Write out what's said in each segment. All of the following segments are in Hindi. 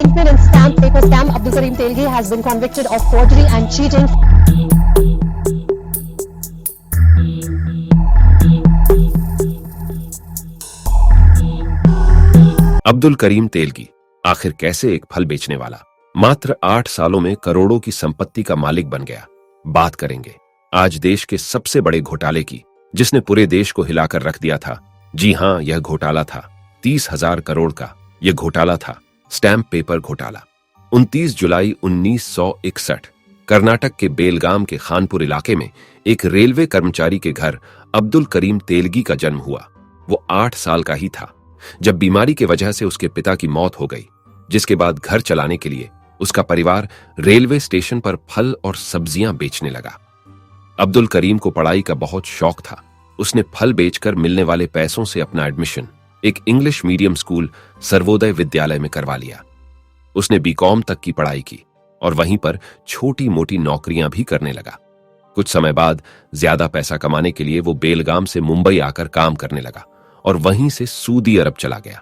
Kingpin in stamp paper scam Abdul Karim Telgi has been convicted of forgery and cheating. Abdul Karim Telgi आखिर कैसे एक फल बेचने वाला मात्र 8 सालों में करोड़ों की संपत्ति का मालिक बन गया। बात करेंगे आज देश के सबसे बड़े घोटाले की, जिसने पूरे देश को हिलाकर रख दिया था। जी हां, यह घोटाला था 30,000 करोड़ का। यह घोटाला था स्टैंप पेपर घोटाला। 29 जुलाई 1961 कर्नाटक के बेलगाम के खानपुर इलाके में एक रेलवे कर्मचारी के घर अब्दुल करीम तेलगी का जन्म हुआ। वो 8 साल का ही था जब बीमारी की वजह से उसके पिता की मौत हो गई, जिसके बाद घर चलाने के लिए उसका परिवार रेलवे स्टेशन पर फल और सब्जियां बेचने लगा। अब्दुल करीम को पढ़ाई का बहुत शौक था। उसने फल बेचकर मिलने वाले पैसों से अपना एडमिशन एक English medium school Sarvodaya Vidyalaya में करवा लिया। उसने बीकॉम तक की पढ़ाई की और वहीं पर छोटी मोटी नौकरियां भी करने लगा। कुछ समय बाद ज्यादा पैसा कमाने के लिए वो बेलगाम से मुंबई आकर काम करने लगा और वहीं से सऊदी अरब चला गया।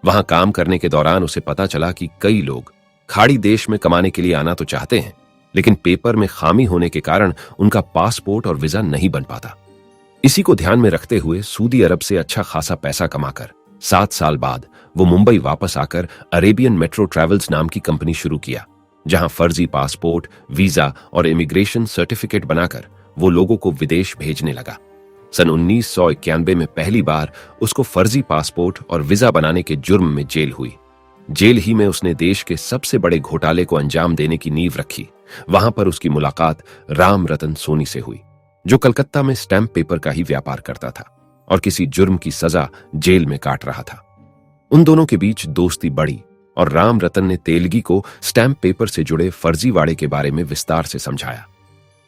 वहां काम करने के दौरान उसे पता चला कि कई लोग खाड़ी देश में कमाने के लिए आना तो चाहते हैं, लेकिन पेपर में खामी होने के कारण उनका पासपोर्ट और वीजा नहीं बन पाता। इसी को ध्यान में रखते हुए सऊदी अरब से अच्छा खासा पैसा कमाकर 7 साल बाद वो मुंबई वापस आकर अरेबियन मेट्रो ट्रैवल्स नाम की कंपनी शुरू किया, जहां फर्जी पासपोर्ट, वीजा और इमिग्रेशन सर्टिफिकेट बनाकर वो लोगों को विदेश भेजने लगा। सन 1991 में पहली बार उसको फर्जी पासपोर्ट और वीजा बनाने के जुर्म में जेल हुई। जेल ही में उसने देश के सबसे बड़े घोटाले को अंजाम देने की नींव रखी। वहां पर उसकी मुलाकात राम रतन सोनी से हुई, जो कलकत्ता में स्टैंप पेपर का ही व्यापार करता था और किसी जुर्म की सजा जेल में काट रहा था। उन दोनों के बीच दोस्ती बढ़ी और राम रतन ने तेलगी को स्टैंप पेपर से जुड़े फर्जीवाड़े के बारे में विस्तार से समझाया।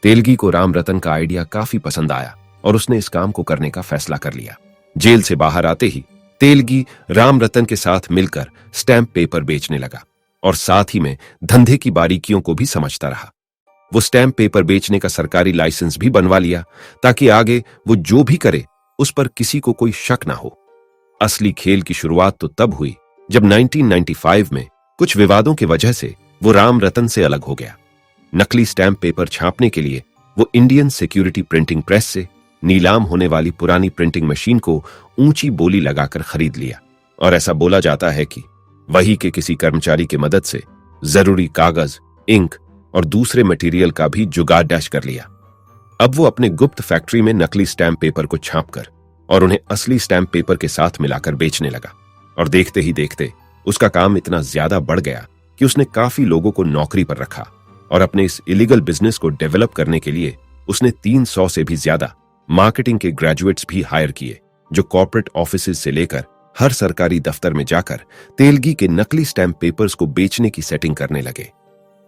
तेलगी को राम रतन का आइडिया काफी पसंद आया और उसने इस काम को करने का फैसला कर लिया। जेल से बाहर आते ही तेलगी राम रतन के साथ मिलकर स्टैंप पेपर बेचने लगा और साथ ही में धंधे की बारीकियों को भी समझता रहा। वो स्टैंप पेपर बेचने का सरकारी लाइसेंस भी बनवा लिया ताकि आगे वो जो भी करे उस पर किसी को कोई शक ना हो। असली खेल की शुरुआत तो तब हुई जब 1995 में कुछ विवादों की वजह से वो राम रतन से अलग हो गया। नकली स्टैंप पेपर छापने के लिए वो इंडियन सिक्योरिटी प्रिंटिंग प्रेस से नीलाम होने वाली पुरानी प्रिंटिंग मशीन को ऊंची बोली लगाकर खरीद लिया और ऐसा बोला जाता है कि वही के किसी कर्मचारी की मदद से जरूरी कागज, इंक और दूसरे मटेरियल का भी जुगाड़ डैश कर लिया। अब वो अपने गुप्त फैक्ट्री में नकली स्टैंप पेपर को छापकर और उन्हें असली स्टैंप पेपर के साथ मिलाकर बेचने लगा और देखते ही देखते उसका काम इतना ज्यादा बढ़ गया कि उसने काफी लोगों को नौकरी पर रखा और अपने इस इलीगल बिजनेस को डेवलप करने के लिए उसने 300 से भी ज्यादा मार्केटिंग के ग्रेजुएट्स भी हायर किए, जो कॉर्पोरेट ऑफिसेज से लेकर हर सरकारी दफ्तर में जाकर तेलगी के नकली स्टैंप पेपर्स को बेचने की सेटिंग करने लगे।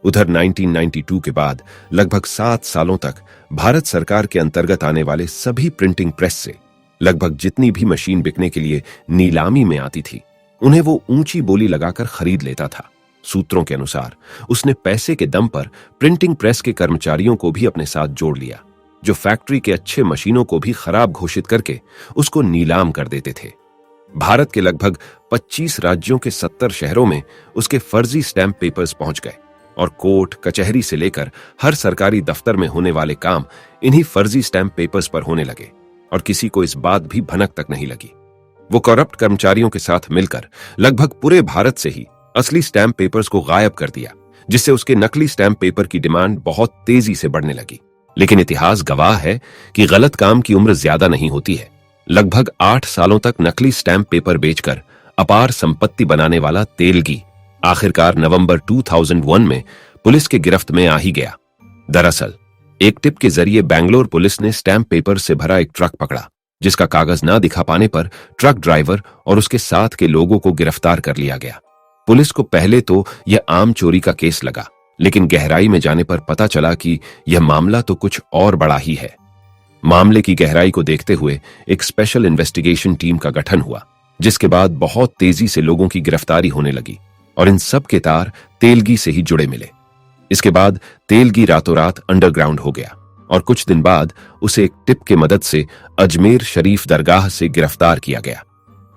उधर 1992 के बाद लगभग 7 सालों तक भारत सरकार के अंतर्गत आने वाले सभी प्रिंटिंग प्रेस से लगभग जितनी भी मशीन बिकने के लिए नीलामी में आती थी, उन्हें वो ऊंची बोली लगाकर खरीद लेता था। सूत्रों के अनुसार उसने पैसे के दम पर प्रिंटिंग प्रेस के कर्मचारियों को भी अपने साथ जोड़ लिया, जो फैक्ट्री के अच्छे मशीनों को भी खराब घोषित करके उसको नीलाम कर देते थे। भारत के लगभग 25 राज्यों के 70 शहरों में उसके फर्जी स्टैंप पेपर्स पहुंच गए और कोर्ट कचहरी से लेकर हर सरकारी दफ्तर में होने वाले काम इन्हीं फर्जी स्टैंप पेपर्स पर होने लगे और किसी को इस बात भी भनक तक नहीं लगी। वो करप्ट कर्मचारियों के साथ मिलकर लगभग पूरे भारत से ही असली स्टैंप पेपर्स को गायब कर दिया, जिससे उसके नकली स्टैंप पेपर की डिमांड बहुत तेजी से बढ़ने लगी। लेकिन इतिहास गवाह है कि गलत काम की उम्र ज्यादा नहीं होती है। लगभग 8 सालों तक नकली स्टैंप पेपर बेचकर अपार संपत्ति बनाने वाला तेलगी आखिरकार नवंबर 2001 में पुलिस के गिरफ्त में आ ही गया। दरअसल एक टिप के जरिए बेंगलोर पुलिस ने स्टैंप पेपर से भरा एक ट्रक पकड़ा, जिसका कागज ना दिखा पाने पर ट्रक ड्राइवर और उसके साथ के लोगों को गिरफ्तार कर लिया गया। पुलिस को पहले तो यह आम चोरी का केस लगा, लेकिन गहराई में जाने पर पता चला कि यह मामला तो कुछ और बड़ा ही है। मामले की गहराई को देखते हुए एक स्पेशल इन्वेस्टिगेशन टीम का गठन हुआ, जिसके बाद बहुत तेजी से लोगों की गिरफ्तारी होने लगी और इन सब के तार तेलगी से ही जुड़े मिले। इसके बाद तेलगी रातों रात अंडरग्राउंड हो गया और कुछ दिन बाद उसे एक टिप के मदद से अजमेर शरीफ दरगाह से गिरफ्तार किया गया।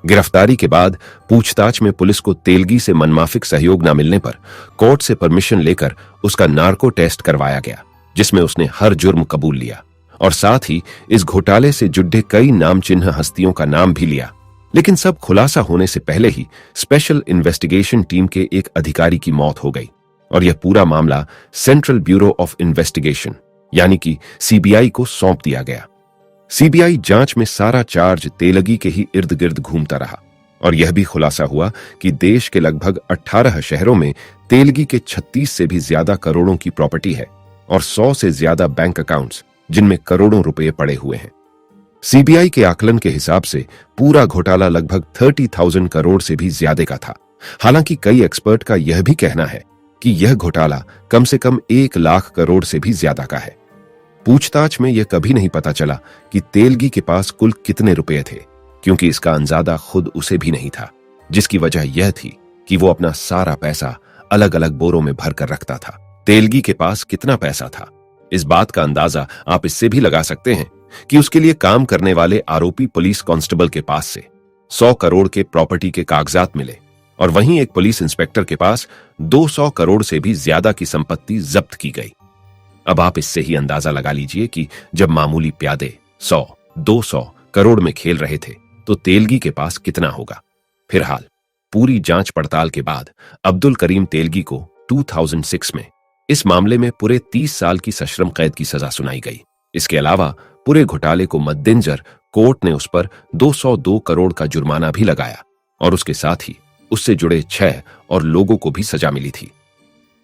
गिरफ्तारी के बाद पूछताछ में पुलिस को तेलगी से मनमाफिक सहयोग न मिलने पर कोर्ट से परमिशन लेकर उसका नार्को टेस्ट करवाया गया, जिसमें उसने हर जुर्म कबूल लिया और साथ ही इस घोटाले से जुड़े कई नामचिन्ह हस्तियों का नाम भी लिया। लेकिन सब खुलासा होने से पहले ही स्पेशल इन्वेस्टिगेशन टीम के एक अधिकारी की मौत हो गई और यह पूरा मामला सेंट्रल ब्यूरो ऑफ इन्वेस्टिगेशन यानी कि सीबीआई को सौंप दिया गया। सीबीआई जांच में सारा चार्ज तेलगी के ही इर्द गिर्द घूमता रहा और यह भी खुलासा हुआ कि देश के लगभग 18 शहरों में तेलगी के 36 से भी ज्यादा करोड़ों की प्रॉपर्टी है और 100 से ज्यादा बैंक अकाउंट्स जिनमें करोड़ों रुपए पड़े हुए हैं। सीबीआई के आकलन के हिसाब से पूरा घोटाला लगभग 30,000 करोड़ से भी ज्यादा का था। हालांकि कई एक्सपर्ट का यह भी कहना है कि यह घोटाला कम से कम 1 लाख करोड़ से भी ज्यादा का है। पूछताछ में यह कभी नहीं पता चला कि तेलगी के पास कुल कितने रुपए थे, क्योंकि इसका अंदाजा खुद उसे भी नहीं था, जिसकी वजह यह थी कि वो अपना सारा पैसा अलग अलग बोरों में भर कर रखता था। तेलगी के पास कितना पैसा था, इस बात का अंदाजा आप इससे भी लगा सकते हैं कि उसके लिए काम करने वाले आरोपी पुलिस कांस्टेबल के पास से 100 करोड़ के प्रॉपर्टी के कागजात मिले और वहीं एक पुलिस इंस्पेक्टर के पास 200 करोड़ से भी ज्यादा की संपत्ति जब्त की गई। अब आप इससे ही अंदाजा लगा लीजिए कि जब मामूली प्यादे 100-200 करोड़ में खेल रहे थे तो तेलगी के पास कितना होगा। फिलहाल पूरी जांच पड़ताल के बाद अब्दुल करीम तेलगी को 2006 में इस मामले में पूरे 30 साल की सश्रम कैद की सजा सुनाई गई। इसके अलावा पूरे घोटाले को मद्देनजर कोर्ट ने उस पर 202 करोड़ का जुर्माना भी लगाया और उसके साथ ही उससे जुड़े 6 और लोगों को भी सजा मिली थी।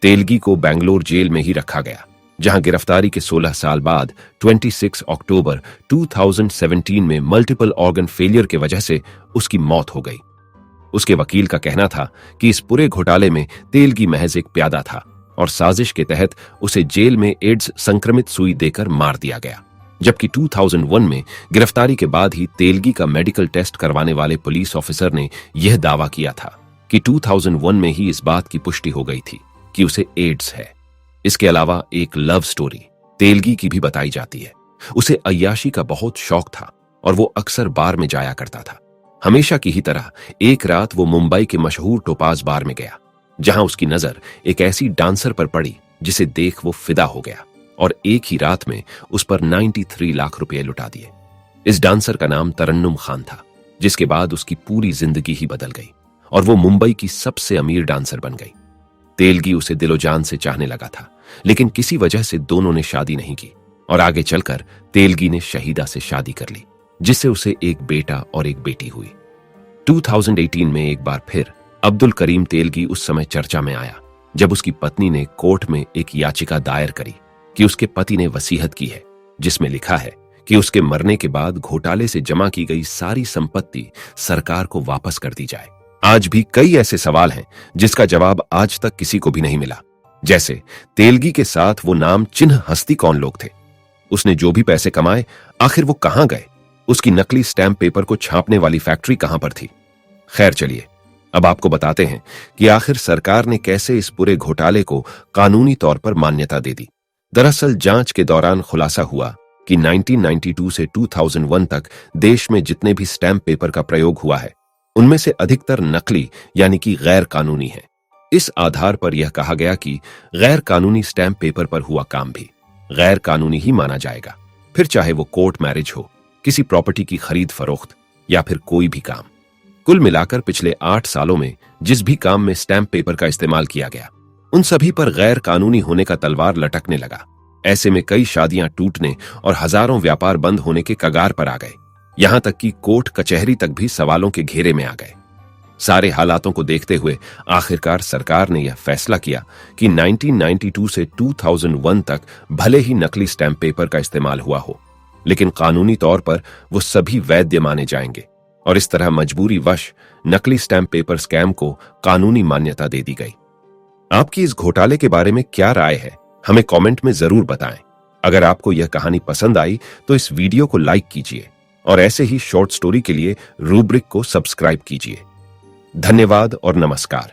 तेलगी को बेंगलोर जेल में ही रखा गया, जहां गिरफ्तारी के 16 साल बाद 26 अक्टूबर 2017 में मल्टीपल ऑर्गन फेलियर के वजह से उसकी मौत हो गई। उसके वकील का कहना था कि इस पूरे घोटाले में तेलगी महज एक प्यादा था और साजिश के तहत उसे जेल में एड्स संक्रमित सुई देकर मार दिया गया। जबकि 2001 में गिरफ्तारी के बाद ही तेलगी का मेडिकल टेस्ट करवाने वाले पुलिस ऑफिसर ने यह दावा किया था कि 2001 में ही इस बात की पुष्टि हो गई थी कि उसे एड्स है। इसके अलावा एक लव स्टोरी तेलगी की भी बताई जाती है। उसे अय्याशी का बहुत शौक था और वो अक्सर बार में जाया करता था। हमेशा की ही तरह एक रात वो मुंबई के मशहूर टोपाज बार में गया, जहां उसकी नजर एक ऐसी डांसर पर पड़ी जिसे देख वो फिदा हो गया और एक ही रात में उस पर 93 लाख रुपए लुटा दिए। इस डांसर का नाम तरन्नुम खान था, जिसके बाद उसकी पूरी जिंदगी ही बदल गई और वो मुंबई की सबसे अमीर डांसर बन गई। तेलगी उसे दिलो जान से चाहने लगा था, लेकिन किसी वजह से दोनों ने शादी नहीं की और आगे चलकर तेलगी ने शहीदा से शादी कर ली, जिससे उसे एक बेटा और एक बेटी हुई। 2018 में एक बार फिर अब्दुल करीम तेलगी उस समय चर्चा में आया जब उसकी पत्नी ने कोर्ट में एक याचिका दायर करी कि उसके पति ने वसीयत की है, जिसमें लिखा है कि उसके मरने के बाद घोटाले से जमा की गई सारी संपत्ति सरकार को वापस कर दी जाए। आज भी कई ऐसे सवाल हैं जिसका जवाब आज तक किसी को भी नहीं मिला, जैसे तेलगी के साथ वो नाम चिन्ह हस्ती कौन लोग थे, उसने जो भी पैसे कमाए आखिर वो कहां गए, उसकी नकली स्टैंप पेपर को छापने वाली फैक्ट्री कहां पर थी। खैर चलिए, अब आपको बताते हैं कि आखिर सरकार ने कैसे इस पूरे घोटाले को कानूनी तौर पर मान्यता दे दी। दरअसल जांच के दौरान खुलासा हुआ कि 1992 से 2001 तक देश में जितने भी स्टैंप पेपर का प्रयोग हुआ है, उनमें से अधिकतर नकली यानी कि गैर कानूनी है। इस आधार पर यह कहा गया कि गैर कानूनी स्टैंप पेपर पर हुआ काम भी गैर कानूनी ही माना जाएगा, फिर चाहे वो कोर्ट मैरिज हो, किसी प्रॉपर्टी की खरीद फरोख्त या फिर कोई भी काम। कुल मिलाकर पिछले 8 सालों में जिस भी काम में स्टैंप पेपर का इस्तेमाल किया गया, उन सभी पर गैर कानूनी होने का तलवार लटकने लगा। ऐसे में कई शादियां टूटने और हजारों व्यापार बंद होने के कगार पर आ गए, यहां तक कि कोर्ट कचहरी तक भी सवालों के घेरे में आ गए। सारे हालातों को देखते हुए आखिरकार सरकार ने यह फैसला किया कि 1992 से 2001 तक भले ही नकली स्टैंप पेपर का इस्तेमाल हुआ हो, लेकिन कानूनी तौर पर वो सभी वैध माने जाएंगे और इस तरह मजबूरी वश नकली स्टैंप पेपर स्कैम को कानूनी मान्यता दे दी गई। आपकी इस घोटाले के बारे में क्या राय है, हमें कमेंट में जरूर बताएं। अगर आपको यह कहानी पसंद आई तो इस वीडियो को लाइक कीजिए और ऐसे ही शॉर्ट स्टोरी के लिए रूब्रिक को सब्सक्राइब कीजिए। धन्यवाद और नमस्कार।